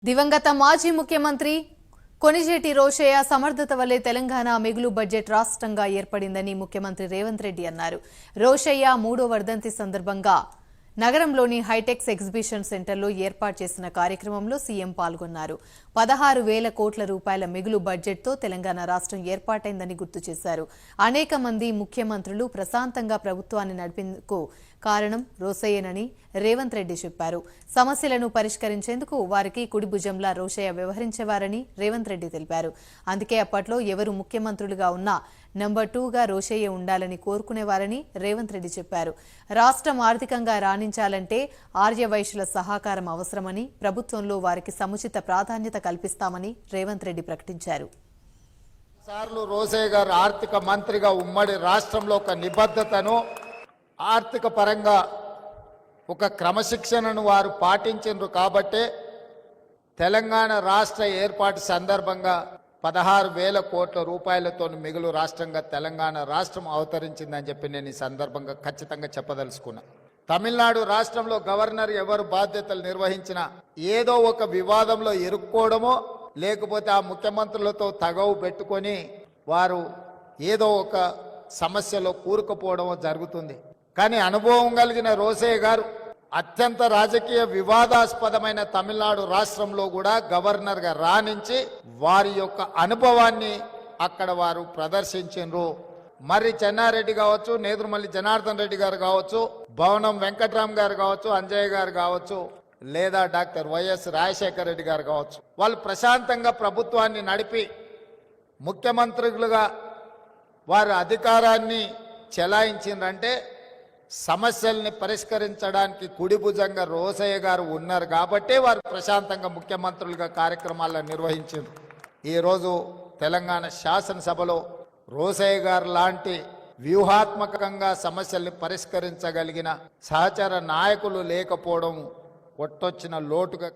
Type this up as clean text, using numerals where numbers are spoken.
దివంగత మాజీ ముఖ్యమంత్రి కొనిజేటి రోషయ్య సమర్థత వల్లే తెలంగాణ మిగులు బడ్జెట్ రాష్ట్రంగా ఏర్పడిందని ముఖ్యమంత్రి రేవంత్ రెడ్డి అన్నారు. రోషయ్య 3వ వర్ధంతి సందర్భంగా నగరంలోని హైటెక్స్ ఎగ్జిబిషన్ సెంటర్లో ఏర్పాటు చేసిన కార్యక్రమంలో సీఎం పాల్గొన్నారు. 16,000 కోట్ల రూపాయల మిగులు బడ్జెట్తో తెలంగాణ రాష్ట్రం ఏర్పాటైందని గుర్తు చేశారు. అనేక మంది ముఖ్యమంత్రులు ప్రశాంతంగా ప్రభుత్వాన్ని నడిపేందుకు కారణం రోషయ్యనని రేవంత్ రెడ్డి చెప్పారు. సమస్యలను పరిష్కరించేందుకు వారికి కుడి భుజంలా రోషయ్య వ్యవహరించేవారని రేవంత్ రెడ్డి తెలిపారు. అందుకే అప్పట్లో ఎవరు ముఖ్యమంత్రులుగా ఉన్నా నంబర్ 2గా రోషయ్య ఉండాలని కోరుకునేవారని రేవంత్ రెడ్డి చెప్పారు. రాష్ట్రం ఆర్థికంగా రాణించాలంటే ఆర్యవైశ్యుల సహకారం అవసరమని, ప్రభుత్వంలో వారికి సముచిత ప్రాధాన్యత కల్పిస్తామని రేవంత్ రెడ్డి ప్రకటించారు. రోషయ్య గారు ఆర్థిక మంత్రిగా ఉమ్మడి రాష్ట్రంలో ఒక నిబద్ధతను, ఆర్థిక పరంగా ఒక క్రమశిక్షణను వారు పాటించారు. కాబట్టే తెలంగాణ రాష్ట్ర ఏర్పాటు సందర్భంగా 16,000 కోట్ల రూపాయలతో మిగులు రాష్ట్రంగా తెలంగాణ రాష్ట్రం అవతరించిందని చెప్పి నేను ఈ సందర్భంగా ఖచ్చితంగా చెప్పదలుచుకున్నా. తమిళనాడు రాష్ట్రంలో గవర్నర్ ఎవరు బాధ్యతలు నిర్వహించినా ఏదో ఒక వివాదంలో ఇరుక్కోవడమో లేకపోతే ఆ ముఖ్యమంత్రులతో తగవు పెట్టుకొని వారు ఏదో ఒక సమస్యలో కూరుకుపోవడమో జరుగుతుంది. కానీ అనుభవం కలిగిన రోషయ్య గారు అత్యంత రాజకీయ వివాదాస్పదమైన తమిళనాడు రాష్ట్రంలో కూడా గవర్నర్గా రాణించి వారి యొక్క అనుభవాన్ని అక్కడ వారు ప్రదర్శించారు. మర్రి చెన్నారెడ్డి కావచ్చు, నేదురుమల్లి జనార్దన్ రెడ్డి గారు కావచ్చు, భవనం వెంకట్రామ్ గారు కావచ్చు, అంజయ్య గారు కావచ్చు, లేదా డాక్టర్ వైఎస్ రాజశేఖర రెడ్డి గారు కావచ్చు, వాళ్ళు ప్రశాంతంగా ప్రభుత్వాన్ని నడిపి ముఖ్యమంత్రులుగా వారు అధికారాన్ని చెలాయించిందంటే సమస్యల్ని పరిష్కరించడానికి కుడి భుజంగా రోషయ్య గారు ఉన్నారు కాబట్టి వారు ప్రశాంతంగా ముఖ్యమంత్రులుగా కార్యక్రమాలను నిర్వహించారు. ఈరోజు తెలంగాణ శాసనసభలో రోషయ్య గారు లాంటి వ్యూహాత్మకంగా సమస్యల్ని పరిష్కరించగలిగిన సహచర నాయకులు లేకపోవడం కొట్టొచ్చిన లోటుగా